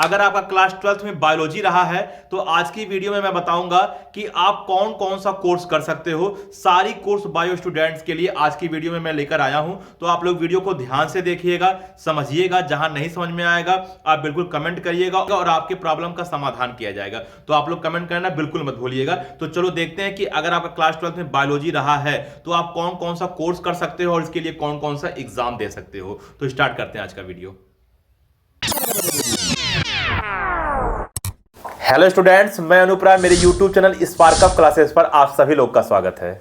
अगर आपका class 12th में बायोलॉजी रहा है तो आज की वीडियो में मैं बताऊंगा कि आप कौन कौन सा कोर्स कर सकते हो। सारी कोर्स बायो स्टूडेंट्स के लिए आज की वीडियो में मैं लेकर आया हूं, तो आप लोग वीडियो को ध्यान से देखिएगा, समझिएगा। जहां नहीं समझ में आएगा आप बिल्कुल कमेंट करिएगा और आपके प्रॉब्लम का समाधान किया जाएगा। तो आप लोग कमेंट करना बिल्कुल मत भूलिएगा। तो चलो देखते हैं कि अगर आपका क्लास 12th में बायोलॉजी रहा है तो आप कौन कौन सा कोर्स कर सकते हो और इसके लिए कौन कौन सा एग्जाम दे सकते हो। तो स्टार्ट करते हैं आज का वीडियो। हेलो स्टूडेंट्स, मैं अनूप राय, मेरे YouTube channel spark up classes पर आप सभी लोग का स्वागत है।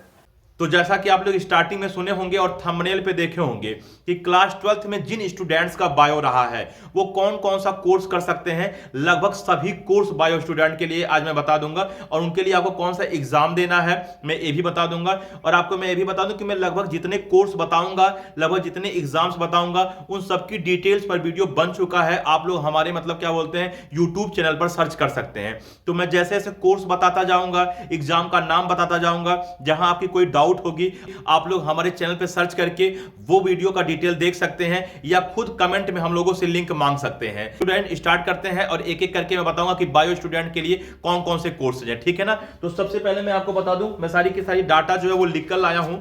तो जैसा कि आप लोग स्टार्टिंग में सुने होंगे और थंबनेल पे देखे होंगे कि क्लास 12th में जिन स्टूडेंट्स का बायो रहा है वो कौन कौन सा कोर्स कर सकते हैं। लगभग सभी कोर्स बायो स्टूडेंट के लिए आज मैं बता दूंगा और उनके लिए आपको कौन सा एग्जाम देना है मैं ये भी बता दूंगा। और आपको मैं ये भी बता दूं कि मैं लगभग जितने कोर्स बताऊंगा, लगभग जितने एग्जाम्स बताऊंगा, उन सबकी डिटेल्स पर वीडियो बन चुका है। आप लोग हमारे क्या बोलते हैं यूट्यूब चैनल पर सर्च कर सकते हैं। तो मैं जैसे जैसे कोर्स बताता जाऊंगा, एग्जाम का नाम बताता जाऊंगा, जहां आपकी कोई डाउट होगी आप लोग हमारे चैनल पे सर्च करके वो वीडियो का डिटेल देख सकते हैं या खुद कमेंट में हम लोगों से लिंक मांग सकते हैं। स्टूडेंट स्टार्ट करते हैं और एक एक करके मैं बताऊंगा कि बायो स्टूडेंट के लिए कौन कौन से कोर्सेज हैं, ठीक है ना। तो सबसे पहले मैं आपको बता दूं, मैं सारी की सारी डाटा जो है वो लिख कर लाया हूं।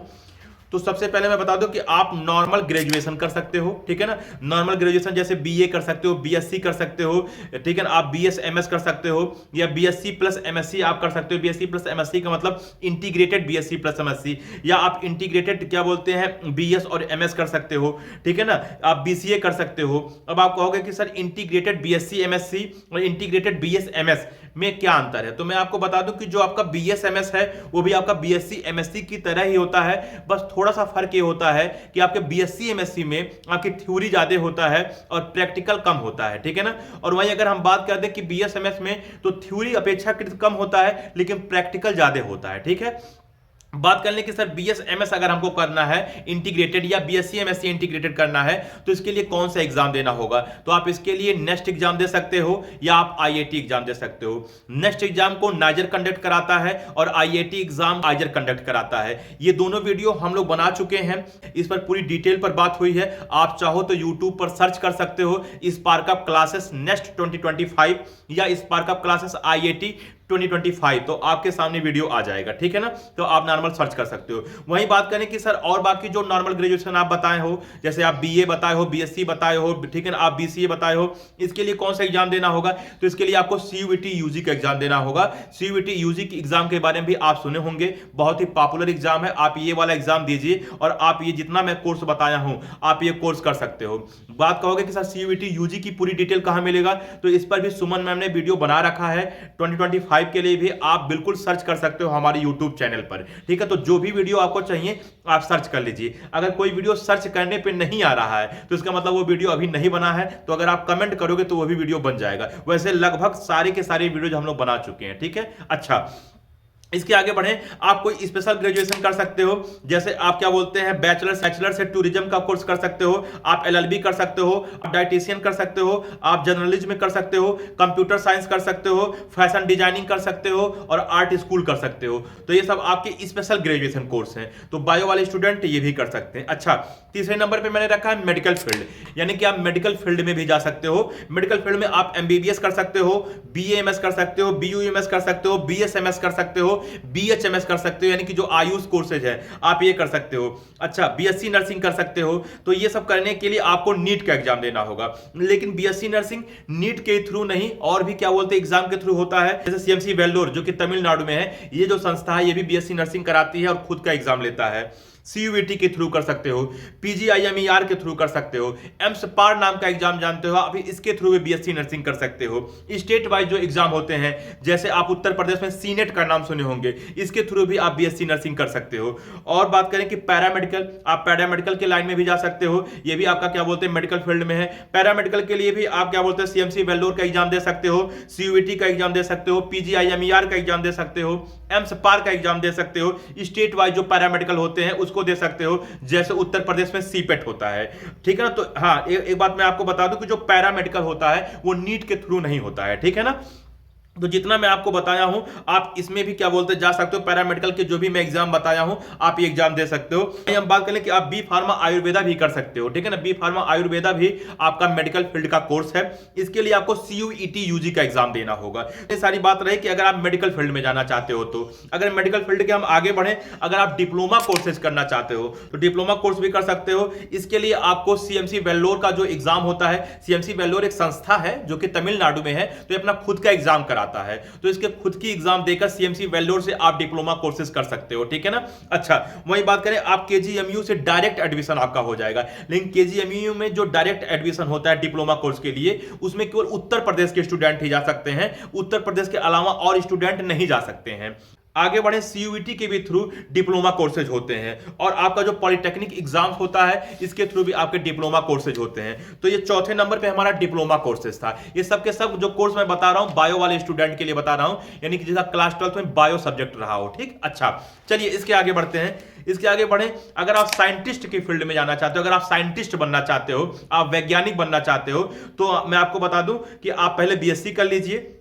तो सबसे पहले मैं बता दूं कि आप नॉर्मल ग्रेजुएशन कर सकते हो, ठीक है ना। नॉर्मल ग्रेजुएशन जैसे बीए कर सकते हो, बीएससी कर सकते हो, ठीक है ना। आप बीएस एमएस कर सकते हो या बीएससी प्लस एमएससी आप कर सकते हो। बीएससी प्लस एमएससी का मतलब इंटीग्रेटेड बीएससी प्लस एमएससी, या आप इंटीग्रेटेड क्या बोलते हैं बीएस और एमएस कर सकते हो, ठीक है ना। आप बीसीए कर सकते हो। अब आप कहोगे कि सर इंटीग्रेटेड बीएससी एमएससी और इंटीग्रेटेड बीएस एमएस में क्या अंतर है। तो मैं आपको बता दूं कि जो आपका बीएसएमएस है वो भी आपका बीएससी एमएससी की तरह ही होता है, बस थोड़ा सा फर्क ये होता है कि आपके बीएससी एमएससी में आपकी थ्योरी ज्यादा होता है और प्रैक्टिकल कम होता है, ठीक है ना। और वहीं अगर हम बात कर दें कि बीएसएमएस में तो थ्योरी अपेक्षाकृत कम होता है लेकिन प्रैक्टिकल ज्यादा होता है, ठीक है। बात कर लें कि सर बीएसएमएस अगर हमको करना है इंटीग्रेटेड या बीएससी एमएससी इंटीग्रेटेड करना है तो इसके लिए कौन सा एग्जाम देना होगा। तो आप इसके लिए नेक्स्ट एग्जाम दे सकते हो या आप आईआईटी एग्जाम दे सकते हो। नेक्स्ट एग्जाम को नाइजर कंडक्ट कराता है और आईआईटी एग्जाम आइजर कंडक्ट कराता है। ये दोनों वीडियो हम लोग बना चुके हैं, इस पर पूरी डिटेल पर बात हुई है। आप चाहो तो यूट्यूब पर सर्च कर सकते हो स्पार्क अप क्लासेस नेक्स्ट 2025 या स्पार्क अप क्लासेस आईआईटी 2025, तो आपके सामने वीडियो आ जाएगा, ठीक है ना। तो आप नॉर्मल सर्च कर सकते हो। वहीं बात करें कि सर और बाकी जो नॉर्मल ग्रेजुएशन आप बताए हो, जैसे आप बीए बताए हो, बीएससी बताए हो, ठीक है ना, आप बीसीए बताए हो, इसके लिए कौन सा एग्जाम देना होगा। तो इसके लिए आपको सीयूईटी यूजी का एग्जाम देना होगा। सीयूईटी यूजी के एग्जाम के बारे में भी आप सुने होंगे, बहुत ही पॉपुलर एग्जाम है। आप ये वाला एग्जाम दीजिए और आप ये जितना मैं कोर्स बताया हूं आप ये कोर्स कर सकते हो। बात कहोगे कि सर सीयूईटी यूजी की पूरी डिटेल कहां मिलेगा, तो इस पर भी सुमन मैम ने वीडियो बना रखा है। 2025 के लिए भी आप बिल्कुल सर्च कर सकते हो हमारे YouTube चैनल पर, ठीक है। तो जो भी वीडियो आपको चाहिए आप सर्च कर लीजिए। अगर कोई वीडियो सर्च करने पे नहीं आ रहा है तो इसका मतलब वो वीडियो अभी नहीं बना है, तो अगर आप कमेंट करोगे तो वो भी वीडियो बन जाएगा। वैसे लगभग सारे के सारे वीडियो हम लोग बना चुके हैं, ठीक है। अच्छा, इसके आगे बढ़े, आप कोई स्पेशल ग्रेजुएशन कर सकते हो, जैसे आप क्या बोलते हैं बैचलर से टूरिज्म का कोर्स कर सकते हो, आप एलएलबी कर सकते हो, आप डाइटिशियन कर सकते हो, आप जर्नलिज्म में कर सकते हो, कंप्यूटर साइंस कर सकते हो, फैशन डिजाइनिंग कर सकते हो और आर्ट स्कूल कर सकते हो। तो ये सब आपके स्पेशल ग्रेजुएशन कोर्स हैं, तो बायो वाले स्टूडेंट ये भी कर सकते हैं। अच्छा, तीसरे नंबर पर मैंने रखा है मेडिकल फील्ड, यानी कि आप मेडिकल फील्ड में भी जा सकते हो। मेडिकल फील्ड में आप एमबीबीएस कर सकते हो, बीएएमएस कर सकते हो, बीयूएमएस कर सकते हो, बीएसएमएस कर सकते हो, बीएचएमएस कर सकते हो, यानी कि जो आयुष कोर्सेज है आप ये कर सकते हो। अच्छा, बीएससी नर्सिंग कर सकते हो। तो ये सब करने के लिए आपको नीट का एग्जाम देना होगा, लेकिन बीएससी नर्सिंग नीट के थ्रू नहीं और भी क्या बोलते हैं एग्जाम के थ्रू होता है। जैसे सीएमसी वेल्लोर जो कि तमिलनाडु में है, ये जो संस्था है ये भी बीएससी नर्सिंग कराती है और खुद का एग्जाम लेता है। सीयूईटी के थ्रू कर सकते हो, पीजीआईएमईआर के थ्रू कर सकते हो, एम्स पार नाम का एग्जाम जानते हो, अभी इसके थ्रू भी बीएससी नर्सिंग कर सकते हो। स्टेट वाइज जो एग्जाम होते हैं, जैसे आप उत्तर प्रदेश में सीनेट का नाम सुने होंगे, इसके थ्रू भी आप बीएससी नर्सिंग कर सकते हो। और बात करें कि पैरामेडिकल, आप पैरामेडिकल के लाइन में भी जा सकते हो, ये भी आपका क्या बोलते हैं मेडिकल फील्ड में है। पैरामेडिकल के लिए भी आप क्या बोलते हैं सीएमसी वेल्लोर का एग्जाम दे सकते हो, सीयूईटी का एग्जाम दे सकते हो, पीजीआईएमईआर का एग्जाम दे सकते हो, एम्स पार का एग्जाम दे सकते हो। स्टेट वाइज जो पैरामेडिकल होते हैं उसको दे सकते हो, जैसे उत्तर प्रदेश में सीपेट होता है, ठीक है ना। तो हाँ, एक बात मैं आपको बता दूं कि जो पैरामेडिकल होता है वो नीट के थ्रू नहीं होता है, ठीक है ना। तो जितना मैं आपको बताया हूं आप इसमें भी क्या बोलते जा सकते हो, पैरामेडिकल के जो भी मैं एग्जाम बताया हूं आप ये एग्जाम दे सकते हो। हम बात करें कि आप बी फार्मा आयुर्वेदा भी कर सकते हो, ठीक है ना। बी फार्मा आयुर्वेदा भी आपका मेडिकल फील्ड का कोर्स है। इसके लिए आपको सीयूईटी यूजी का एग्जाम देना होगा। ये सारी बात रही कि अगर आप मेडिकल फील्ड में जाना चाहते हो तो अगर मेडिकल फील्ड के हम आगे बढ़े, अगर आप डिप्लोमा कोर्सेज करना चाहते हो तो डिप्लोमा कोर्स भी कर सकते हो। इसके लिए आपको सीएमसी वेल्लोर का जो एग्जाम होता है, सीएमसी वेल्लोर एक संस्था है जो कि तमिलनाडु में है, तो ये अपना खुद का एग्जाम कराता है। तो इसके खुद की एग्जाम देकर सीएमसी वेल्लोर से आप डिप्लोमा कोर्सेज कर सकते हो, ठीक है ना। अच्छा, वही बात करें आप केजीएमयू से डायरेक्ट एडमिशन आपका हो जाएगा। लेकिन केजीएमयू में जो डायरेक्ट एडमिशन होता है डिप्लोमा कोर्स के लिए, उसमें केवल उत्तर प्रदेश के स्टूडेंट ही जा सकते हैं, उत्तर प्रदेश के अलावा और स्टूडेंट नहीं जा सकते हैं। आगे बढ़े, सीयूईटी के भी थ्रू डिप्लोमा कोर्सेज होते हैं और आपका जो पॉलिटेक्निक एग्जाम होता है इसके थ्रू भी आपके डिप्लोमा कोर्सेज होते हैं। तो ये चौथे नंबर पे हमारा डिप्लोमा कोर्सेज था। ये सब के सब जो कोर्स मैं बता रहा हूं बायो वाले स्टूडेंट के लिए बता रहा हूं, यानी कि जिसका क्लास 12 में बायो सब्जेक्ट रहा हो, ठीक। अच्छा, चलिए इसके आगे बढ़ते हैं। इसके आगे बढ़े, अगर आप साइंटिस्ट की फील्ड में जाना चाहते हो, अगर आप साइंटिस्ट बनना चाहते हो, आप वैज्ञानिक बनना चाहते हो, तो मैं आपको बता दूं कि आप पहले बीएससी कर लीजिए।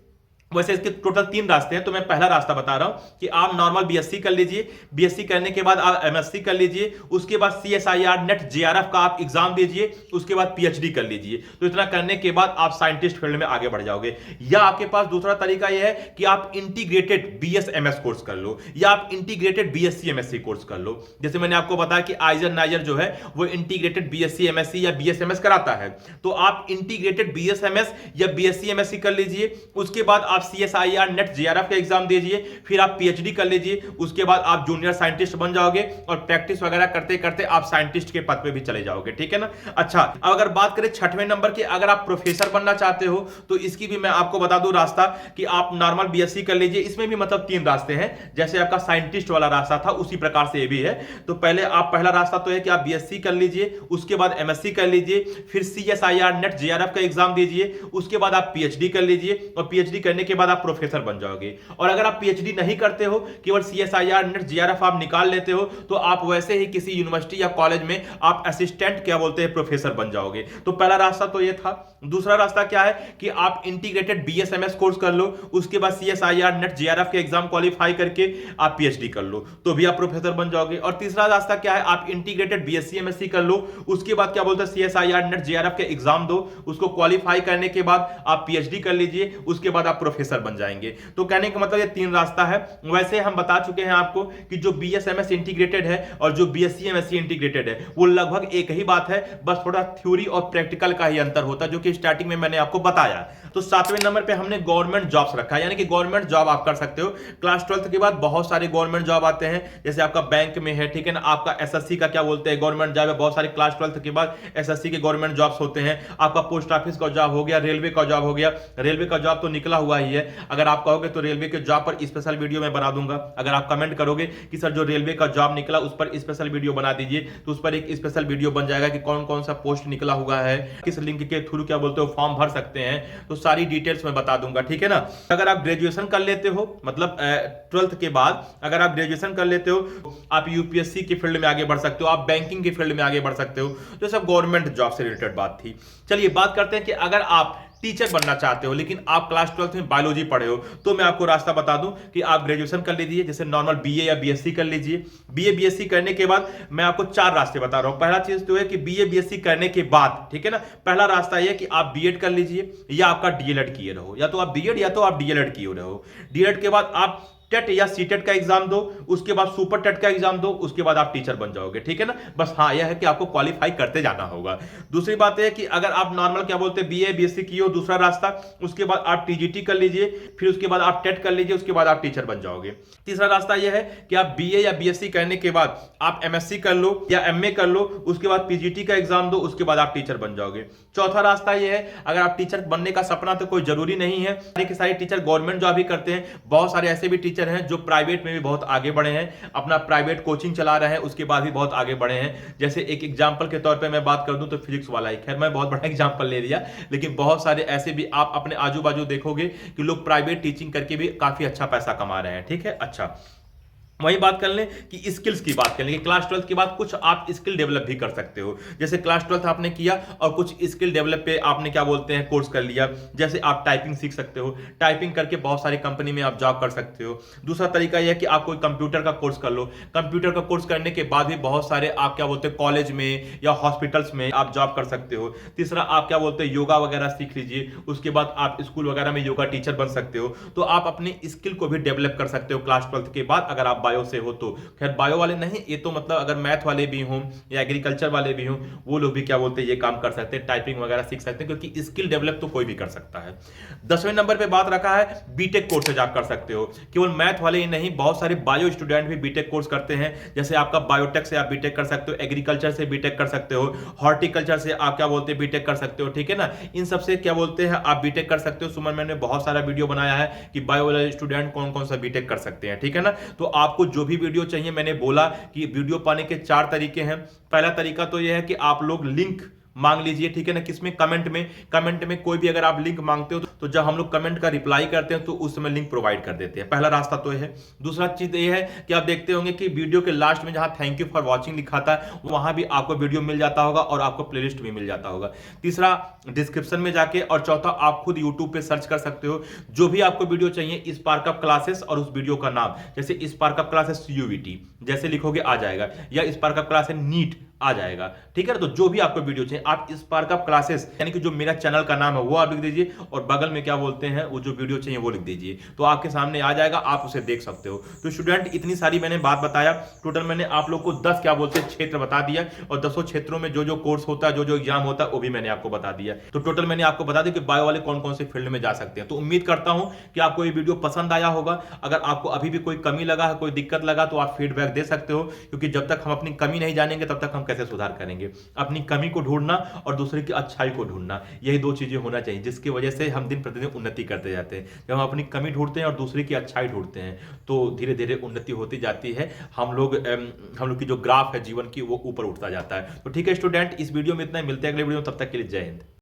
वैसे इसके टोटल 3 रास्ते हैं, तो मैं पहला रास्ता बता रहा हूं कि आप नॉर्मल बीएससी कर लीजिए। बीएससी करने के बाद आप एमएससी कर लीजिए, उसके बाद सीएसआईआर नेट जेआरएफ का आप एग्जाम दीजिए, उसके बाद पीएचडी कर लीजिए। तो इतना करने के बाद आप साइंटिस्ट फील्ड में आगे बढ़ जाओगे। या आपके पास दूसरा तरीका यह है कि आप इंटीग्रेटेड बीएसएमएस कोर्स कर लो, या आप इंटीग्रेटेड बीएससी एमएससी कोर्स कर लो। जैसे मैंने आपको बताया कि आइजर नाइजर जो है वो इंटीग्रेटेड बीएससी एमएससी या बीएसएमएस कराता है, तो आप इंटीग्रेटेड बीएसएमएस या बीएससी एमएससी कर लीजिए। उसके बाद आप सीएसआईआर नेट जेआरएफ का एग्जाम दीजिए, फिर आप पीएचडी कर लीजिए। उसके बाद आप जूनियर साइंटिस्ट बन जाओगे और प्रैक्टिस वगैरह करते करते आप साइंटिस्ट के पद पे भी चले जाओगे, ठीक है ना। अच्छा, अब अगर बात करें छठवें नंबर की, अगर आप प्रोफेसर बनना चाहते हो तो इसकी भी मैं आपको बता दूं रास्ता कि आप नॉर्मल बीएससी कर लीजिए। इसमें भी मतलब 3 रास्ते हैं, जैसे आपका साइंटिस्ट वाला रास्ता था उसी प्रकार से ये भी है। तो पहले आप पहला रास्ता तो है कि आप बीएससी कर लीजिए, उसके बाद एमएससी कर लीजिए, फिर सीएसआईआर नेट जेआरएफ का एग्जाम दीजिए, उसके बाद आप पीएचडी कर लीजिए और पीएचडी करने के बाद आप प्रोफेसर बन जाओगे। और अगर आप पीएचडी नहीं करते हो, केवल सीएसआईआर नेट जेआरएफ आप निकाल लेते हो, तो आप वैसे ही किसी यूनिवर्सिटी या कॉलेज में आप असिस्टेंट क्या बोलते हैं प्रोफेसर बन जाओगे। तो पहला रास्ता तो ये था। दूसरा रास्ता क्या है कि आप इंटीग्रेटेड बीएसएमएस कोर्स कर लो, उसके बाद सीएसआईआर नेट जेआरएफ के एग्जाम क्वालिफाई करके आप पीएचडी कर लो, तो भी आप प्रोफेसर बन जाओगे। और तीसरा रास्ता क्या है, आप इंटीग्रेटेड बीएससी एमएससी कर लो, उसके बाद क्या बोलते हैं सीएसआईआर नेट जेआरएफ के एग्जाम दो, उसको क्वालिफाई करने के बाद आप पीएचडी कर लीजिए, उसके बाद आप प्रोफेसर बन जाएंगे। तो कहने का मतलब ये 3 रास्ता है। वैसे हम बता चुके हैं आपको कि जो बीएसएमएस इंटीग्रेटेड है और जो बीएससी एमएससी इंटीग्रेटेड है वो लगभग एक ही बात है, बस थोड़ा थ्योरी और प्रैक्टिकल का ही अंतर होता है, जो कि स्टार्टिंग में मैंने आपको बताया। तो 7वें नंबर पे हमने गवर्नमेंट जॉब्स रखा है, यानी कि गवर्नमेंट जॉब आप कर सकते हो। क्लास 12 के बाद बहुत सारे गवर्नमेंट जॉब आते हैं, जैसे आपका बैंक में है, ठीक है ना। आपका एसएससी का क्या बोलते हैं गवर्नमेंट जॉब है, बहुत सारे क्लास 12 के बाद एसएससी के गवर्नमेंट जॉब्स होते हैं। आपका पोस्ट ऑफिस का जॉब हो गया, रेलवे का जॉब हो गया। रेलवे का जॉब तो निकला हुआ ही है, अगर आप कहोगे तो रेलवे के जॉब पर स्पेशल वीडियो मैं बना दूंगा। अगर आप कमेंट करोगे कि सर जो रेलवे का जॉब निकला उस पर स्पेशल वीडियो बना दीजिए, तो उस पर एक स्पेशल वीडियो बन जाएगा कि कौन कौन सा पोस्ट निकला हुआ है, किस लिंक के थ्रू क्या बोलते हो फॉर्म भर सकते हैं, तो सारी डिटेल्स मैं बता दूंगा, ठीक है ना। अगर आप ग्रेजुएशन कर लेते हो, मतलब 12th के बाद अगर आप ग्रेजुएशन कर लेते हो, आप यूपीएससी की फील्ड में आगे बढ़ सकते हो, आप बैंकिंग की फील्ड में आगे बढ़ सकते हो। तो सब गवर्नमेंट जॉब से रिलेटेड बात थी। चलिए बात करते हैं कि अगर आप टीचर बनना चाहते हो लेकिन आप क्लास 12 में बायोलॉजी पढ़े हो, तो मैं आपको रास्ता बता दूं कि आप ग्रेजुएशन कर लीजिए, जैसे नॉर्मल बीए या बीएससी कर लीजिए। बीए बीएससी करने के बाद मैं आपको 4 रास्ते बता रहा हूं। पहला चीज तो है कि बीए बीएससी करने के बाद, ठीक है ना, पहला रास्ता यह है कि आप बीएड कर लीजिए या आपका डीएलएड किए रहो, या तो आप बीएड या तो आप डीएलएड किए रहो। डीएलएड के बाद आप टेट या सीटेट का एग्जाम दो, उसके बाद सुपर टेट का एग्जाम दो, उसके बाद आप टीचर बन जाओगे, ठीक है ना। बस हाँ, यह है कि आपको क्वालिफाई करते जाना होगा। दूसरी बात यह है कि अगर आप नॉर्मल क्या बोलते हैं बीए बीएससी किए हो, दूसरा रास्ता, उसके बाद आप टीजीटी कर लीजिए, फिर उसके बाद आप टेट कर लीजिए, उसके बाद आप टीचर बन जाओगे। तीसरा रास्ता यह है कि आप बीए या बीएससी करने के बाद आप एमएससी कर लो या एमए कर लो, उसके बाद पीजीटी का एग्जाम दो, उसके बाद आप टीचर बन जाओगे। चौथा रास्ता यह है, अगर आप टीचर बनने का सपना तो कोई जरूरी नहीं है, सारे टीचर गवर्नमेंट जॉब भी करते हैं। बहुत सारे ऐसे भी टीचर हैं जो प्राइवेट में भी बहुत आगे बढ़े हैं, अपना प्राइवेट कोचिंग चला रहे हैं, उसके बाद भी बहुत आगे बढ़े हैं। जैसे एक एग्जांपल के तौर पे मैं बात कर दूं तो फिजिक्स वाला ही, खैर मैं बहुत बड़ा एग्जांपल ले लिया, लेकिन बहुत सारे ऐसे भी आप अपने आजू बाजू देखोगे कि लोग प्राइवेट टीचिंग करके भी काफी अच्छा पैसा कमा रहे हैं, ठीक है। अच्छा, वही बात कर लें कि स्किल्स की बात कर लें कि क्लास 12 के बाद कुछ आप स्किल डेवलप भी कर सकते हो। जैसे क्लास 12 आपने किया और कुछ स्किल डेवलप पे आपने क्या बोलते हैं कोर्स कर लिया। जैसे आप टाइपिंग सीख सकते हो, टाइपिंग करके बहुत सारी कंपनी में आप जॉब कर सकते हो। दूसरा तरीका यह है कि आप कोई कंप्यूटर का कोर्स कर लो। कंप्यूटर का कोर्स करने के बाद भी बहुत सारे आप क्या बोलते हैं कॉलेज में या हॉस्पिटल्स में आप जॉब कर सकते हो। तीसरा आप क्या बोलते हैं योगा वगैरह सीख लीजिए, उसके बाद आप स्कूल वगैरह में योगा टीचर बन सकते हो। तो आप अपनी स्किल को भी डेवलप कर सकते हो क्लास 12 के बाद, अगर आप बायो से हो तो। खैर बायो वाले नहीं, ये तो मतलब अगर मैथ वाले भी हों या एग्रीकल्चर वाले भी हों, वो लोग भी क्या बोलते हैं ये काम कर सकते हैं, टाइपिंग वगैरह सीख सकते हैं, क्योंकि स्किल डेवलप तो कोई भी कर सकता है। 10वें नंबर पे बात रखा है बीटेक कोर्सेज आप कर सकते हो। केवल मैथ वाले ही नहीं, बहुत सारे बायो स्टूडेंट भी बीटेक कोर्स करते हैं। जैसे आपका बायोटेक से आप बीटेक कर सकते हो, एग्रीकल्चर से बीटेक कर सकते हो, हॉर्टिकल्चर से आप क्या बोलते हैं बीटेक कर सकते हो, ठीक है ना। इन सबसे क्या बोलते हैं आप बीटेक कर सकते हो। सुमन मैंने बहुत सारा वीडियो बनाया है कि बायो वाले स्टूडेंट कौन कौन सा बीटेक कर सकते हैं, ठीक है ना। तो आपको जो भी वीडियो चाहिए, मैंने बोला कि वीडियो पाने के 4 तरीके हैं। पहला तरीका तो यह है कि आप लोग लिंक मांग लीजिए, ठीक है ना। किसमें? कमेंट में कोई भी अगर आप लिंक मांगते हो तो जब हम लोग कमेंट का रिप्लाई करते हैं तो उस समय लिंक प्रोवाइड कर देते हैं। पहला रास्ता तो है। दूसरा चीज ये है कि आप देखते होंगे कि वीडियो के लास्ट में जहां थैंक यू फॉर वॉचिंग लिखा था, वहां भी आपको वीडियो मिल जाता होगा और आपको प्लेलिस्ट भी मिल जाता होगा। तीसरा डिस्क्रिप्शन में जाके, और चौथा आप खुद यूट्यूब पे सर्च कर सकते हो जो भी आपको वीडियो चाहिए, स्पार्कअप क्लासेस और उस वीडियो का नाम। जैसे स्पार्कअप क्लासेस यूवीटी जैसे लिखोगे आ जाएगा, या स्पार्कअप क्लासेस नीट आ जाएगा, ठीक है। तो जो भी आपको वीडियो चाहिए आप स्पार्कअप क्लासेस यानी कि जो मेरा चैनल का नाम है वो आप लिख दीजिए, और बगल में क्या बोलते हैं वो जो वीडियो चाहिए वो लिख दीजिए, तो आपके सामने आ जाएगा, आप उसे देख सकते हो। तो स्टूडेंट इतनी सारी मैंने बात बताया, टोटल मैंने आप लोग को 10 क्या बोलते हैं क्षेत्र बता दिया, और 10 क्षेत्रों में जो जो कोर्स होता है, जो जो एग्जाम होता है, वो भी मैंने आपको बता दिया। तो टोटल मैंने आपको बता दिया कि बायो वाले कौन कौन से फील्ड में जा सकते हैं। तो उम्मीद करता हूं कि आपको ये वीडियो पसंद आया होगा। अगर आपको अभी भी कोई कमी लगा है, कोई दिक्कत लगा, तो आप फीडबैक दे सकते हो, क्योंकि जब तक हम अपनी कमी नहीं जानेंगे तब तक हम कैसे सुधार करेंगे। अपनी कमी को ढूंढना और दूसरे की अच्छाई को ढूंढना, यही 2 चीजें होना चाहिए, जिसकी वजह से हम दिन प्रतिदिन उन्नति करते जाते हैं। जब हम अपनी कमी ढूंढते हैं और दूसरे की अच्छाई ढूंढते हैं तो धीरे धीरे उन्नति होती जाती है। हम लोग की जो ग्राफ है जीवन की वो ऊपर उठता जाता है। तो ठीक है स्टूडेंट, इस वीडियो में इतना ही, मिलते हैं अगले वीडियो में, तब तक के लिए जय हिंद।